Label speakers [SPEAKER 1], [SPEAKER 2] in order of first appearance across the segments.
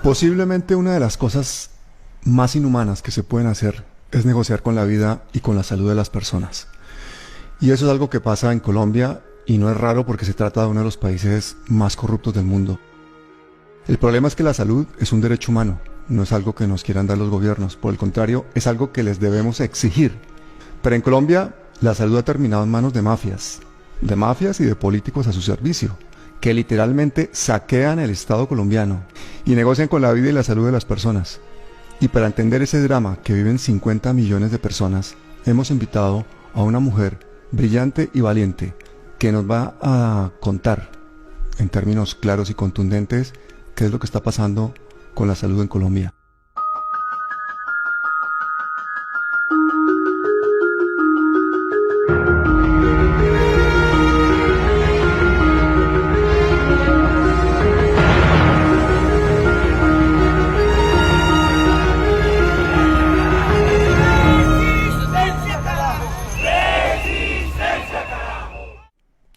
[SPEAKER 1] Posiblemente una de las cosas más inhumanas que se pueden hacer es negociar con la vida y con la salud de las personas. Y eso es algo que pasa en Colombia y no es raro porque se trata de uno de los países más corruptos del mundo. El problema es que la salud es un derecho humano, no es algo que nos quieran dar los gobiernos, por el contrario, es algo que les debemos exigir. Pero en Colombia, la salud ha terminado en manos de mafias y de políticos a su servicio, que literalmente saquean el Estado colombiano y negocian con la vida y la salud de las personas. Y para entender ese drama que viven 50 millones de personas, hemos invitado a una mujer brillante y valiente que nos va a contar, en términos claros y contundentes, qué es lo que está pasando con la salud en Colombia.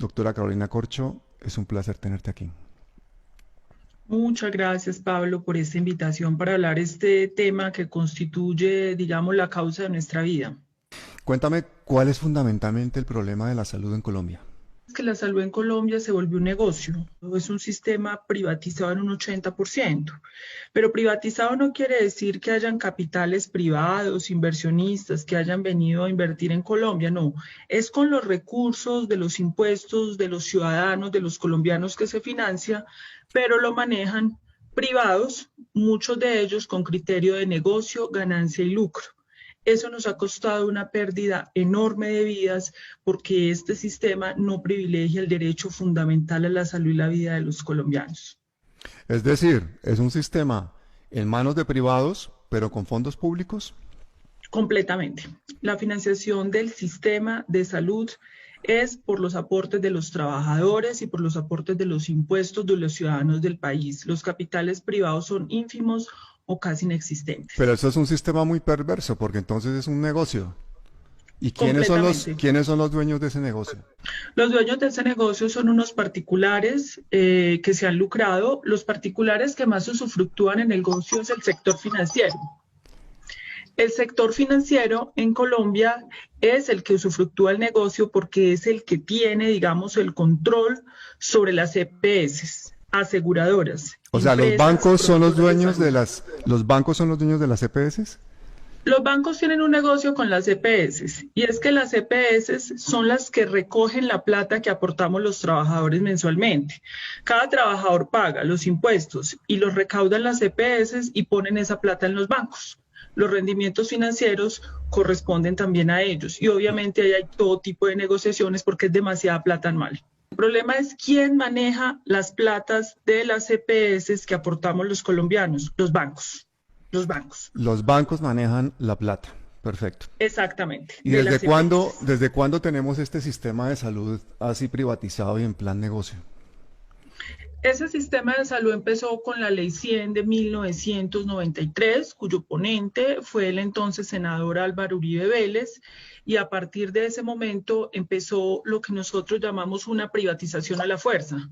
[SPEAKER 1] Doctora Carolina Corcho, es un placer tenerte aquí.
[SPEAKER 2] Muchas gracias, Pablo, por esta invitación para hablar este tema que constituye, digamos, la causa de nuestra vida.
[SPEAKER 1] Cuéntame cuál es fundamentalmente el problema de la salud en Colombia.
[SPEAKER 2] Es que la salud en Colombia se volvió un negocio, es un sistema privatizado en un 80%, pero privatizado no quiere decir que hayan capitales privados, inversionistas que hayan venido a invertir en Colombia, no, es con los recursos de los impuestos de los ciudadanos, de los colombianos que se financia, pero lo manejan privados, muchos de ellos con criterio de negocio, ganancia y lucro. Eso nos ha costado una pérdida enorme de vidas porque este sistema no privilegia el derecho fundamental a la salud y la vida de los colombianos.
[SPEAKER 1] Es decir, es un sistema en manos de privados, pero con fondos públicos.
[SPEAKER 2] Completamente. La financiación del sistema de salud es por los aportes de los trabajadores y por los aportes de los impuestos de los ciudadanos del país. Los capitales privados son ínfimos o casi inexistentes.
[SPEAKER 1] Pero eso es un sistema muy perverso, porque entonces es un negocio. ¿Y
[SPEAKER 2] Completamente.
[SPEAKER 1] quiénes son los dueños de ese negocio?
[SPEAKER 2] Los dueños de ese negocio son unos particulares que se han lucrado. Los particulares que más usufructúan en el negocio es el sector financiero. El sector financiero en Colombia es el que usufructúa el negocio porque es el que tiene, digamos, el control sobre las EPS, aseguradoras.
[SPEAKER 1] O sea, los bancos son los dueños de los bancos son los dueños de las EPS.
[SPEAKER 2] Los bancos tienen un negocio con las EPS y es que las EPS son las que recogen la plata que aportamos los trabajadores mensualmente. Cada trabajador paga los impuestos y los recaudan las EPS y ponen esa plata en los bancos. Los rendimientos financieros corresponden también a ellos y obviamente ahí hay todo tipo de negociaciones porque es demasiada plata anual. El problema es quién maneja las platas de las EPS que aportamos los colombianos, los bancos. Los bancos.
[SPEAKER 1] Los bancos manejan la plata. Perfecto.
[SPEAKER 2] Exactamente.
[SPEAKER 1] ¿Y desde cuándo tenemos este sistema de salud así privatizado y en plan negocio?
[SPEAKER 2] Ese sistema de salud empezó con la Ley 100 de 1993, cuyo ponente fue el entonces senador Álvaro Uribe Vélez, y a partir de ese momento empezó lo que nosotros llamamos una privatización a la fuerza,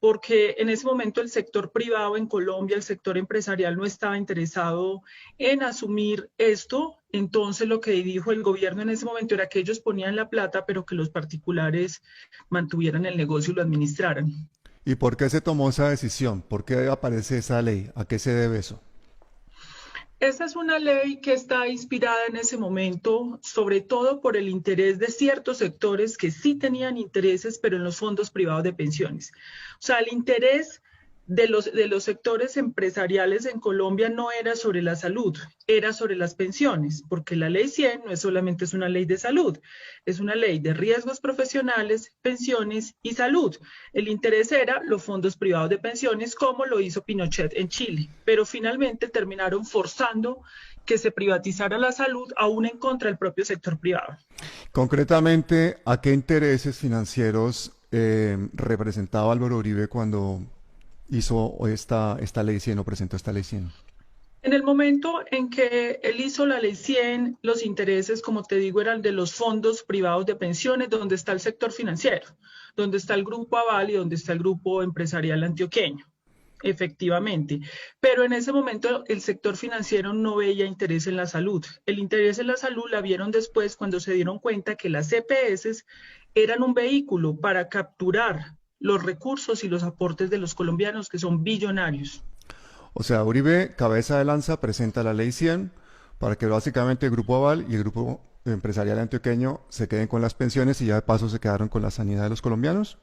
[SPEAKER 2] porque en ese momento el sector privado en Colombia, el sector empresarial no estaba interesado en asumir esto. Entonces lo que dijo el gobierno en ese momento era que ellos ponían la plata, pero que los particulares mantuvieran el negocio y lo administraran.
[SPEAKER 1] ¿Y por qué se tomó esa decisión? ¿Por qué aparece esa ley? ¿A qué se debe eso?
[SPEAKER 2] Esta es una ley que está inspirada en ese momento, sobre todo por el interés de ciertos sectores que sí tenían intereses, pero en los fondos privados de pensiones. O sea, el interés de los sectores empresariales en Colombia no era sobre la salud, era sobre las pensiones, porque la ley 100 no es solamente una ley de salud, es una ley de riesgos profesionales, pensiones y salud. El interés era los fondos privados de pensiones, como lo hizo Pinochet en Chile, pero finalmente terminaron forzando que se privatizara la salud, aún en contra del propio sector privado.
[SPEAKER 1] Concretamente, ¿a qué intereses financieros representaba Álvaro Uribe cuando hizo esta ley 100 o presentó esta ley 100?
[SPEAKER 2] En el momento en que él hizo la ley 100, los intereses, como te digo, eran de los fondos privados de pensiones, donde está el sector financiero, donde está el Grupo Aval y donde está el Grupo Empresarial Antioqueño. efectivamente. Pero en ese momento el sector financiero no veía interés en la salud. El interés en la salud la vieron después cuando se dieron cuenta que las EPS eran un vehículo para capturar los recursos y los aportes de los colombianos, que son billonarios.
[SPEAKER 1] O sea, Uribe, cabeza de lanza, presenta la ley 100 para que básicamente el Grupo Aval y el Grupo Empresarial Antioqueño se queden con las pensiones y ya de paso se quedaron con la sanidad de los colombianos.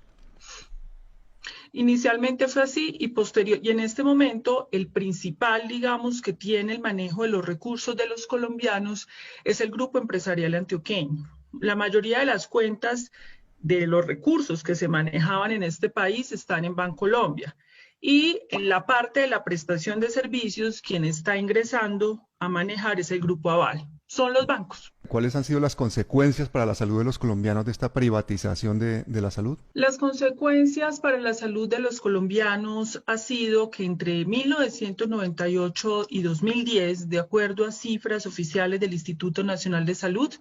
[SPEAKER 2] Inicialmente fue así y en este momento el principal, digamos, que tiene el manejo de los recursos de los colombianos es el Grupo Empresarial Antioqueño. La mayoría de las cuentas de los recursos que se manejaban en este país están en Bancolombia. Y en la parte de la prestación de servicios, quien está ingresando a manejar es el Grupo Aval. Son los bancos.
[SPEAKER 1] ¿Cuáles han sido las consecuencias para la salud de los colombianos de esta privatización de la salud?
[SPEAKER 2] Las consecuencias para la salud de los colombianos ha sido que entre 1998 y 2010, de acuerdo a cifras oficiales del Instituto Nacional de Salud,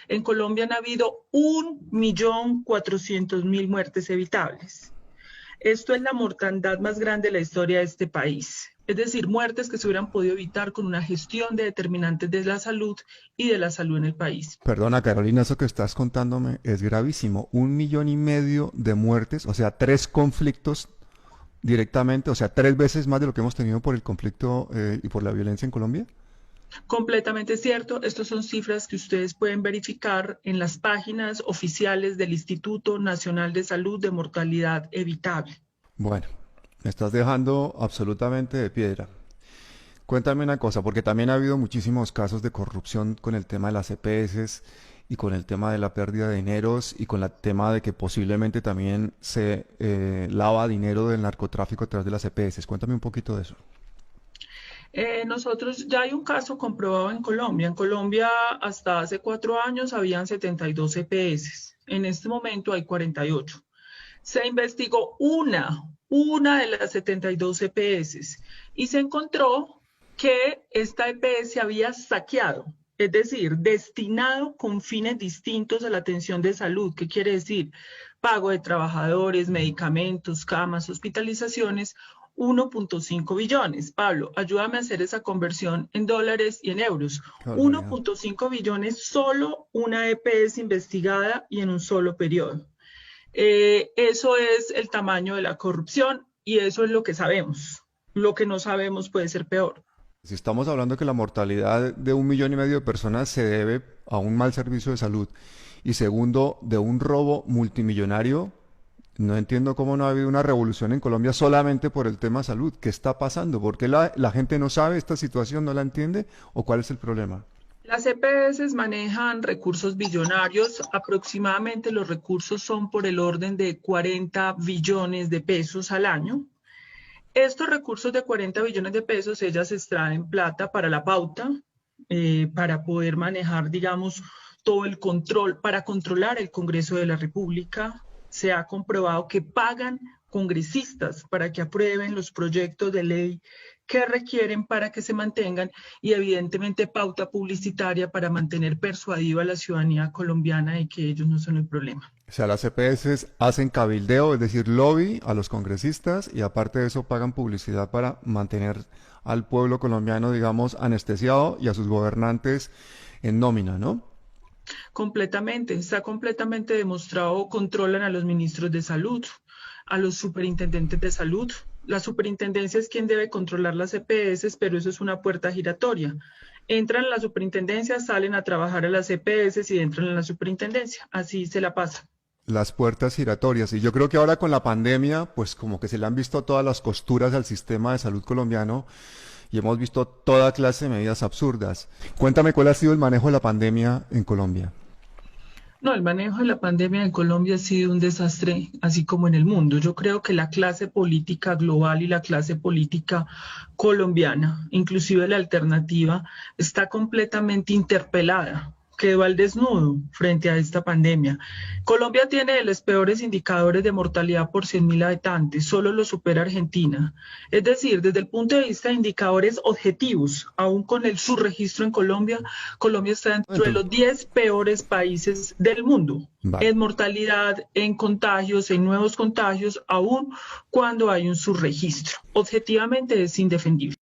[SPEAKER 2] en Colombia han habido 1.400.000 muertes evitables. Esto es la mortandad más grande de la historia de este país. Es decir, muertes que se hubieran podido evitar con una gestión de determinantes de la salud y de la salud en el país.
[SPEAKER 1] Perdona, Carolina, eso que estás contándome es gravísimo. 1,5 millones de muertes, o sea, 3 conflictos directamente, o sea, 3 veces más de lo que hemos tenido por el conflicto y por la violencia en Colombia.
[SPEAKER 2] Completamente cierto. Estas son cifras que ustedes pueden verificar en las páginas oficiales del Instituto Nacional de Salud de Mortalidad Evitable.
[SPEAKER 1] Bueno, me estás dejando absolutamente de piedra. Cuéntame una cosa, porque también ha habido muchísimos casos de corrupción con el tema de las EPS y con el tema de la pérdida de dineros y con el tema de que posiblemente también se lava dinero del narcotráfico a través de las EPS. Cuéntame un poquito de eso.
[SPEAKER 2] Nosotros ya hay un caso comprobado en Colombia. En Colombia hasta hace 4 años habían 72 EPS. En este momento hay 48. Se investigó una de las 72 EPS y se encontró que esta EPS había saqueado, es decir, destinado con fines distintos a la atención de salud. ¿Qué quiere decir? Pago de trabajadores, medicamentos, camas, hospitalizaciones, 1.5 billones. Pablo, ayúdame a hacer esa conversión en dólares y en euros. 1.5 billones solo una EPS investigada y en un solo periodo. Eso es el tamaño de la corrupción y eso es lo que sabemos. Lo que no sabemos puede ser peor.
[SPEAKER 1] Si estamos hablando que la mortalidad de 1,5 millones de personas se debe a un mal servicio de salud y segundo, de un robo multimillonario, no entiendo cómo no ha habido una revolución en Colombia solamente por el tema salud. ¿Qué está pasando? ¿Por qué la gente no sabe esta situación, no la entiende? ¿O cuál es el problema?
[SPEAKER 2] Las EPS manejan recursos billonarios. Aproximadamente los recursos son por el orden de 40 billones de pesos al año. Estos recursos de 40 billones de pesos, ellas extraen plata para la pauta, para poder manejar, digamos, todo el control, para controlar el Congreso de la República. Se ha comprobado que pagan congresistas para que aprueben los proyectos de ley que requieren para que se mantengan y evidentemente pauta publicitaria para mantener persuadiva a la ciudadanía colombiana de que ellos no son el problema.
[SPEAKER 1] O sea, las EPS hacen cabildeo, es decir, lobby a los congresistas y aparte de eso pagan publicidad para mantener al pueblo colombiano, digamos, anestesiado y a sus gobernantes en nómina, ¿no?
[SPEAKER 2] Completamente, está completamente demostrado, controlan a los ministros de salud, a los superintendentes de salud. La superintendencia es quien debe controlar las EPS, pero eso es una puerta giratoria. Entran a la superintendencia, salen a trabajar a las EPS y entran en la superintendencia. Así se la pasa.
[SPEAKER 1] Las puertas giratorias. Y yo creo que ahora con la pandemia, pues como que se le han visto todas las costuras al sistema de salud colombiano y hemos visto toda clase de medidas absurdas. Cuéntame cuál ha sido el manejo de la pandemia en Colombia.
[SPEAKER 2] No, el manejo de la pandemia en Colombia ha sido un desastre, así como en el mundo. Yo creo que la clase política global y la clase política colombiana, inclusive la alternativa, está completamente interpelada quedó al desnudo frente a esta pandemia. Colombia tiene de los peores indicadores de mortalidad por 100.000 habitantes, solo lo supera Argentina. Es decir, desde el punto de vista de indicadores objetivos, aún con el subregistro en Colombia, Colombia está dentro de los 10 peores países del mundo.
[SPEAKER 1] Vale.
[SPEAKER 2] En mortalidad, en contagios, en nuevos contagios, aún cuando hay un subregistro. Objetivamente es indefendible.